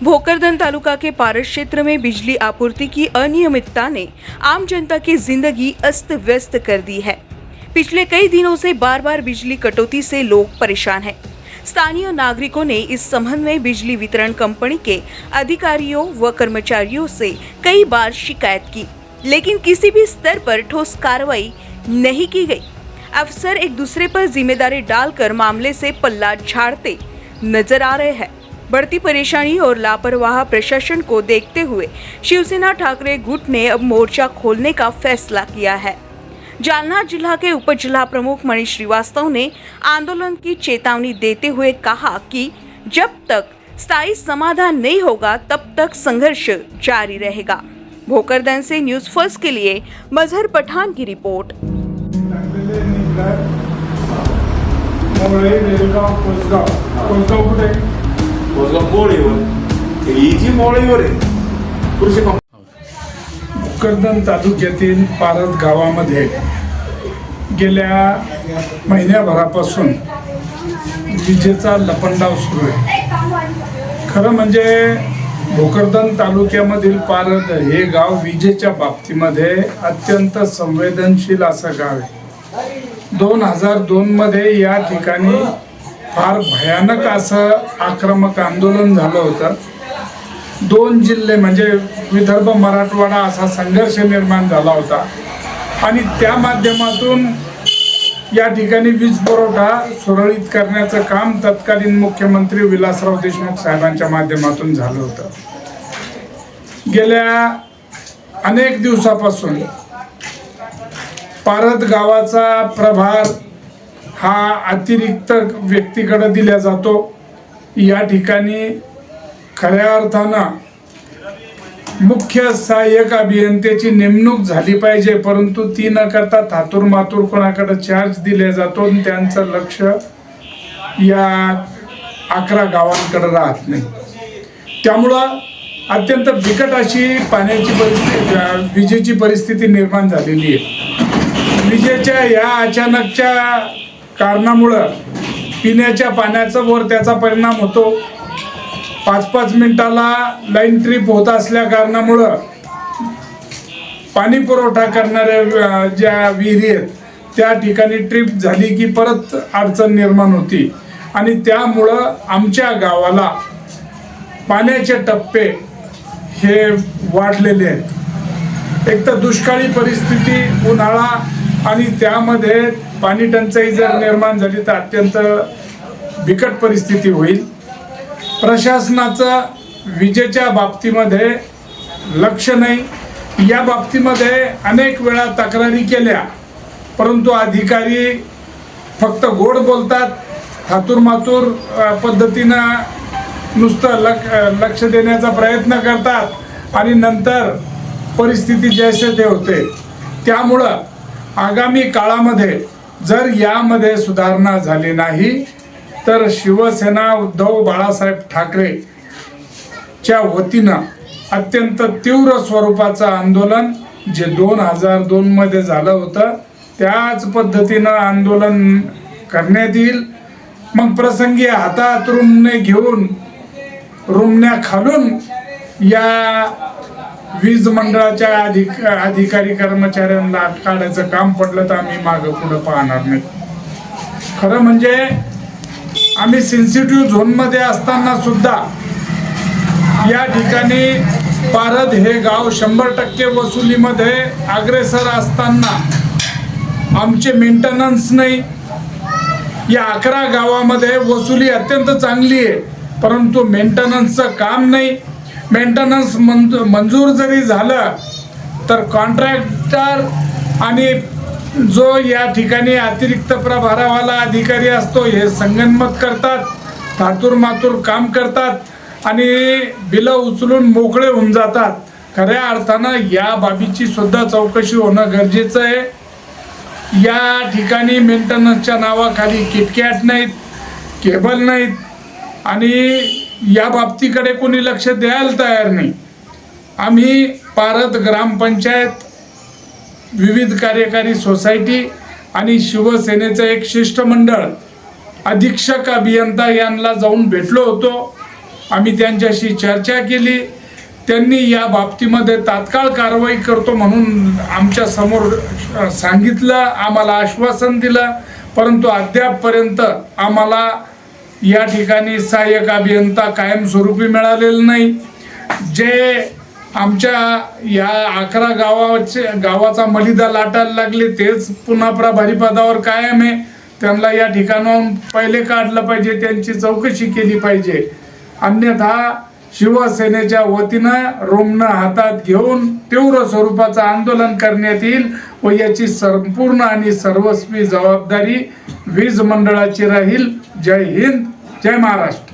भोकरदन तालुका के पारस क्षेत्र में बिजली आपूर्ति की अनियमितता ने आम जनता की जिंदगी अस्त व्यस्त कर दी है। पिछले कई दिनों से बार बार बिजली कटौती से लोग परेशान हैं। स्थानीय नागरिकों ने इस संबंध में बिजली वितरण कंपनी के अधिकारियों व कर्मचारियों से कई बार शिकायत की, लेकिन किसी भी स्तर पर ठोस कार्रवाई नहीं की गई। अफसर एक दूसरे पर जिम्मेदारी डालकर मामले से पल्ला झाड़ते नजर आ रहे हैं। बढ़ती परेशानी और लापरवाह प्रशासन को देखते हुए शिवसेना ठाकरे गुट ने अब मोर्चा खोलने का फैसला किया है। जालना जिला के उप जिला प्रमुख मनीष श्रीवास्तव ने आंदोलन की चेतावनी देते हुए कहा कि जब तक स्थायी समाधान नहीं होगा तब तक संघर्ष जारी रहेगा। भोकरदन से न्यूज़ फर्स्ट के लिए मजहर पठान की रिपोर्ट। भोकरदन तालुक्यातील पारद गावामध्ये गेल्या महिन्याभरापासून विजेचा लपंडाव सुरू आहे। खरं म्हणजे भोकरदन तालुक्यामधील पारद हे गाव विजेच्या बाबतीमध्ये अत्यंत संवेदनशील असं गाव आहे। 2002 मध्ये या ठिकाणी फार भयानक असं आक्रमक आंदोलन झालं होतं। 2 जिल्हे म्हणजे विदर्भ मराठवाडा असा संघर्ष निर्माण झाला होता आणि त्या माध्यमातून या ठिकाणी वीज पुरवठा सुरळीत करण्याचं काम तत्कालीन मुख्यमंत्री विलासराव देशमुख साहेबांच्या माध्यमातून झालं होतं। गेल्या अनेक दिवसापासून पारद गावाचा प्रभार हा अतिरिक्त व्यक्तीकडे दिला जातो। या ठिकाणी खऱ्या अर्थानं मुख्य सहाय्यक अभियंत्याची नेमणूक झाली पाहिजे, परंतु ती न करता थातूर मातूर कोणाकडे चार्ज दिले जातो आणि त्यांचं लक्ष या 11 गावांकडे राहत नाही। त्यामुळं अत्यंत बिकट अशी पाण्याची परिस्थिती, विजेची परिस्थिती निर्माण झालेली आहे। विजेच्या या अचानकच्या कारणामुळं पिण्याच्या पाण्याचा वर त्याचा परिणाम होतो। 5-5 मिनिटाला लाईन ट्रिप होत असल्या कारणामुळं पाणी पुरवठा करणाऱ्या ज्या विहिरी आहेत त्या ठिकाणी ट्रिप झाली की परत अडचण निर्माण होती आणि त्यामुळं आमच्या गावाला पाण्याचे टप्पे हे वाढलेले आहेत। एक तर दुष्काळी परिस्थिती, उन्हाळा आणि त्यामध्ये पाणी टंचाई जर निर्माण झाली तर अत्यंत बिकट परिस्थिती होईल। प्रशासनाचं विजेच्या बाबतीमध्ये लक्ष नाही। या बाबतीमध्ये अनेक वेळा तक्रारी केल्या, परंतु अधिकारी फक्त गोड बोलतात, थातूरमातूर पद्धतीनं नुसतं लक्ष देण्याचा प्रयत्न करतात आणि नंतर परिस्थिती जैसे ते होते। त्यामुळं आगामी काळामध्ये जर यामध्ये सुधारणा झाली नाही तर शिवसेना उद्धव बाळासाहेब ठाकरे च्या वतीनं अत्यंत तीव्र स्वरूपाचं आंदोलन जे 2002 मध्ये झालं होतं त्याच पद्धतीनं आंदोलन करण्यात येईल। मग प्रसंगी हातात रुमणे घेऊन रुमण्या खालून या वीज मंडळाच्या अधिकारी कर्मचाऱ्यांना काढायचं काम पडलं तर आम्ही मागं पुढं पाहणार नाही। खरं म्हणजे आम्ही सेन्सिटिव्ह झोनमध्ये असताना सुद्धा या ठिकाणी पारद हे गाव 100% वसुलीमध्ये अग्रेसर असताना आमचे मेंटेनन्स नाही। या 11 गावामध्ये वसुली अत्यंत चांगली आहे, परंतु मेंटेनन्सचं काम नाही। मेंटेनन्स मंजूर जरी झालं तर कॉन्ट्रॅक्टर आणि जो या ठिकाणी अतिरिक्त प्रभारावाला अधिकारी असतो हे संगनमत करतात, थातूर मातूर काम करतात आणि बिलं उचलून मोकळे होऊन जातात। खऱ्या अर्थानं या बाबीची सुद्धा चौकशी होणं गरजेचं आहे। या ठिकाणी मेंटेनन्सच्या नावाखाली किटकॅट नाहीत, केबल नाहीत आणि या बाबतीकडे कोणी लक्ष द्यायला तयार नाही। आम्ही पारद ग्रामपंचायत, विविध कार्यकारी सोसायटी आणि शिवसेनेचं एक शिष्टमंडळ अधीक्षक अभियंता यांना जाऊन भेटलो होतो आम्ही त्यांच्याशी चर्चा केली. त्यांनी या बाबतीमध्ये तात्काळ कारवाई करतो म्हणून आमच्या समोर सांगितलं, आम्हाला आश्वासन दिलं. परंतु अद्यापपर्यंत आम्हाला या ठिकाणी सहाय्यक अभियंता कायमस्वरूपी मिळालेला नाही. जे आमच्या या 11 गावाचा मलिदा लाटायला लागले तेच पुन्हा प्रभारी पदावर कायम आहे. त्यांना या ठिकाणाहून पहिले काढलं पाहिजे, त्यांची चौकशी केली पाहिजे. अन्यथा शिवसेनेच्या वतीनं रोमनं हातात घेऊन तीव्र स्वरूपाचं आंदोलन करण्यात येईल व याची संपूर्ण आणि सर्वस्वी जबाबदारी वीज मंडळाची राहील. जय हिंद, जय महाराष्ट्र.